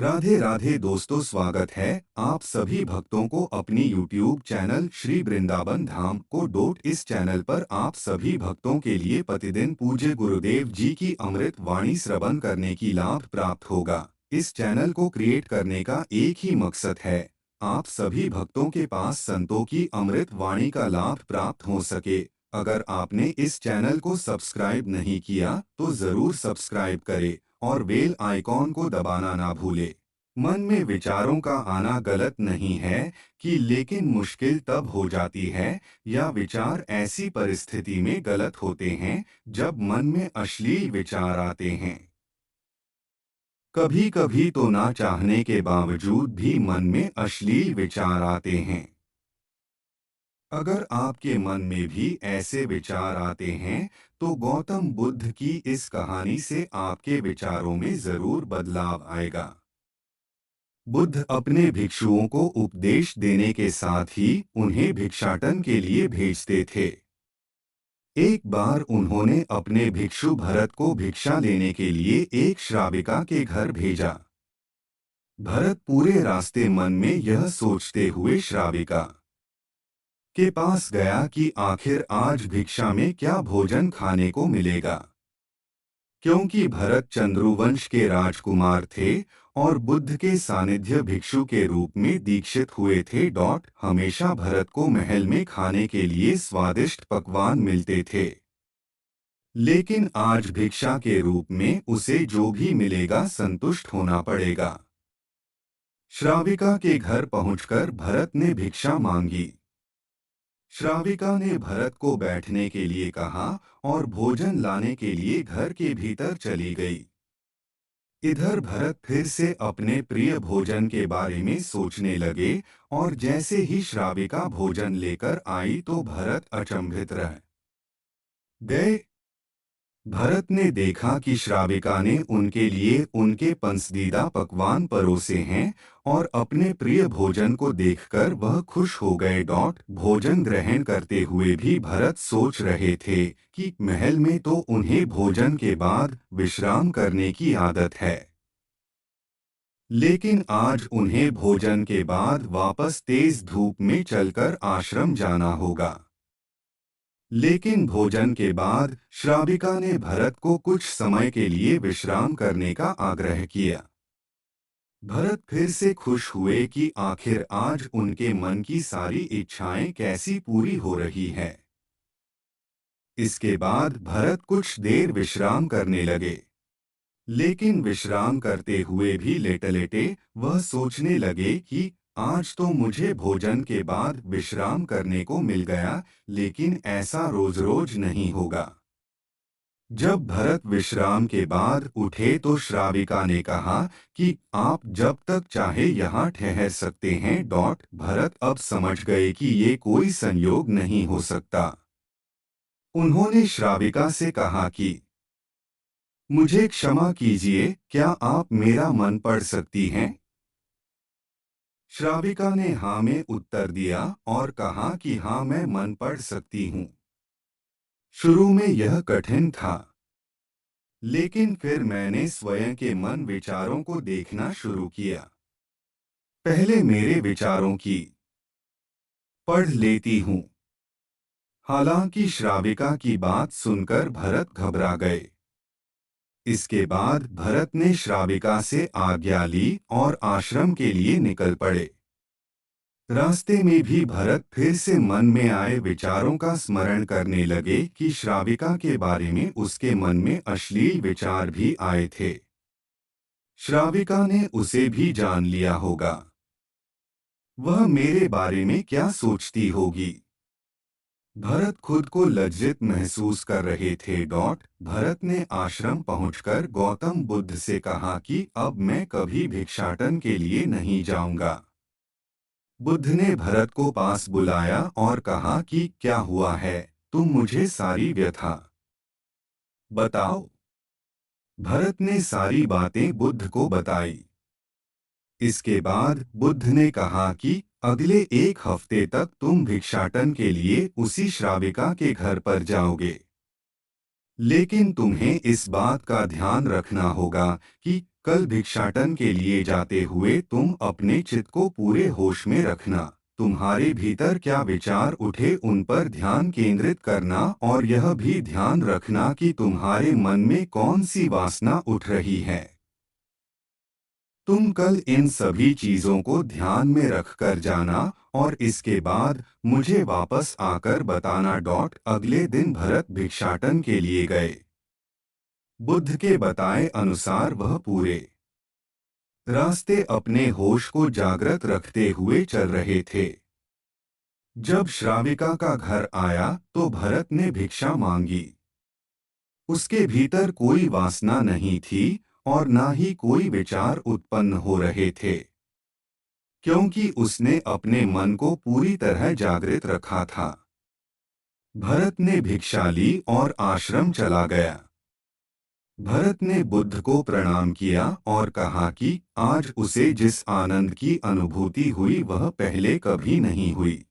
राधे राधे दोस्तों, स्वागत है आप सभी भक्तों को अपनी YouTube चैनल श्री वृंदावन धाम को डोट। इस चैनल पर आप सभी भक्तों के लिए प्रतिदिन पूज्य गुरुदेव जी की अमृत वाणी श्रवण करने की लाभ प्राप्त होगा। इस चैनल को क्रिएट करने का एक ही मकसद है, आप सभी भक्तों के पास संतों की अमृत वाणी का लाभ प्राप्त हो सके। अगर आपने इस चैनल को सब्सक्राइब नहीं किया तो जरूर सब्सक्राइब करें और बेल आइकॉन को दबाना ना भूले। मन में विचारों का आना गलत नहीं है कि लेकिन मुश्किल तब हो जाती है या विचार ऐसी परिस्थिति में गलत होते हैं जब मन में अश्लील विचार आते हैं। कभी कभी तो ना चाहने के बावजूद भी मन में अश्लील विचार आते हैं। अगर आपके मन में भी ऐसे विचार आते हैं तो गौतम बुद्ध की इस कहानी से आपके विचारों में जरूर बदलाव आएगा। बुद्ध अपने भिक्षुओं को उपदेश देने के साथ ही उन्हें भिक्षाटन के लिए भेजते थे। एक बार उन्होंने अपने भिक्षु भरत को भिक्षा लेने के लिए एक श्राविका के घर भेजा। भरत पूरे रास्ते मन में यह सोचते हुए श्राविका के पास गया कि आखिर आज भिक्षा में क्या भोजन खाने को मिलेगा। क्योंकि भरत चंद्रुवंश के राजकुमार थे और बुद्ध के सानिध्य भिक्षु के रूप में दीक्षित हुए थे। हमेशा भरत को महल में खाने के लिए स्वादिष्ट पकवान मिलते थे, लेकिन आज भिक्षा के रूप में उसे जो भी मिलेगा संतुष्ट होना पड़ेगा। श्राविका के घर पहुंचकर भरत ने भिक्षा मांगी। श्राविका ने भरत को बैठने के लिए कहा और भोजन लाने के लिए घर के भीतर चली गई। इधर भरत फिर से अपने प्रिय भोजन के बारे में सोचने लगे और जैसे ही श्राविका भोजन लेकर आई तो भरत अचंभित रह गए। भरत ने देखा कि श्राविका ने उनके लिए उनके पसंदीदा पकवान परोसे हैं और अपने प्रिय भोजन को देखकर वह खुश हो गए। भोजन ग्रहण करते हुए भी भरत सोच रहे थे कि महल में तो उन्हें भोजन के बाद विश्राम करने की आदत है, लेकिन आज उन्हें भोजन के बाद वापस तेज धूप में चलकर आश्रम जाना होगा। लेकिन भोजन के बाद श्राविका ने भरत को कुछ समय के लिए विश्राम करने का आग्रह किया। भरत फिर से खुश हुए कि आखिर आज उनके मन की सारी इच्छाएं कैसी पूरी हो रही है। इसके बाद भरत कुछ देर विश्राम करने लगे, लेकिन विश्राम करते हुए भी लेटे लेटे वह सोचने लगे कि आज तो मुझे भोजन के बाद विश्राम करने को मिल गया, लेकिन ऐसा रोज रोज नहीं होगा। जब भरत विश्राम के बाद उठे तो श्राविका ने कहा कि आप जब तक चाहे यहाँ ठहर सकते हैं। भरत अब समझ गए कि ये कोई संयोग नहीं हो सकता। उन्होंने श्राविका से कहा कि मुझे क्षमा कीजिए, क्या आप मेरा मन पढ़ सकती हैं? श्राविका ने हाँ में उत्तर दिया और कहा कि हाँ, मैं मन पढ़ सकती हूँ। शुरू में यह कठिन था, लेकिन फिर मैंने स्वयं के मन विचारों को देखना शुरू किया। पहले मेरे विचारों की पढ़ लेती हूँ। हालांकि श्राविका की बात सुनकर भरत घबरा गए। इसके बाद भरत ने श्राविका से आज्ञा ली और आश्रम के लिए निकल पड़े। रास्ते में भी भरत फिर से मन में आए विचारों का स्मरण करने लगे कि श्राविका के बारे में उसके मन में अश्लील विचार भी आए थे। श्राविका ने उसे भी जान लिया होगा। वह मेरे बारे में क्या सोचती होगी। भरत खुद को लज्जित महसूस कर रहे थे। भरत ने आश्रम पहुंचकर गौतम बुद्ध से कहा कि अब मैं कभी भिक्षाटन के लिए नहीं जाऊंगा। बुद्ध ने भरत को पास बुलाया और कहा कि क्या हुआ है, तुम मुझे सारी व्यथा बताओ। भरत ने सारी बातें बुद्ध को बताई। इसके बाद बुद्ध ने कहा कि अगले एक हफ्ते तक तुम भिक्षाटन के लिए उसी श्राविका के घर पर जाओगे, लेकिन तुम्हें इस बात का ध्यान रखना होगा कि कल भिक्षाटन के लिए जाते हुए तुम अपने चित्त को पूरे होश में रखना। तुम्हारे भीतर क्या विचार उठे उन पर ध्यान केंद्रित करना और यह भी ध्यान रखना कि तुम्हारे मन में कौन सी वासना उठ रही है। तुम कल इन सभी चीजों को ध्यान में रख कर जाना और इसके बाद मुझे वापस आकर बताना। अगले दिन भरत भिक्षाटन के लिए गए। बुद्ध के बताए अनुसार वह पूरे रास्ते अपने होश को जागृत रखते हुए चल रहे थे। जब श्राविका का घर आया तो भरत ने भिक्षा मांगी। उसके भीतर कोई वासना नहीं थी और ना ही कोई विचार उत्पन्न हो रहे थे, क्योंकि उसने अपने मन को पूरी तरह जागृत रखा था। भरत ने भिक्षा ली और आश्रम चला गया। भरत ने बुद्ध को प्रणाम किया और कहा कि आज उसे जिस आनंद की अनुभूति हुई वह पहले कभी नहीं हुई।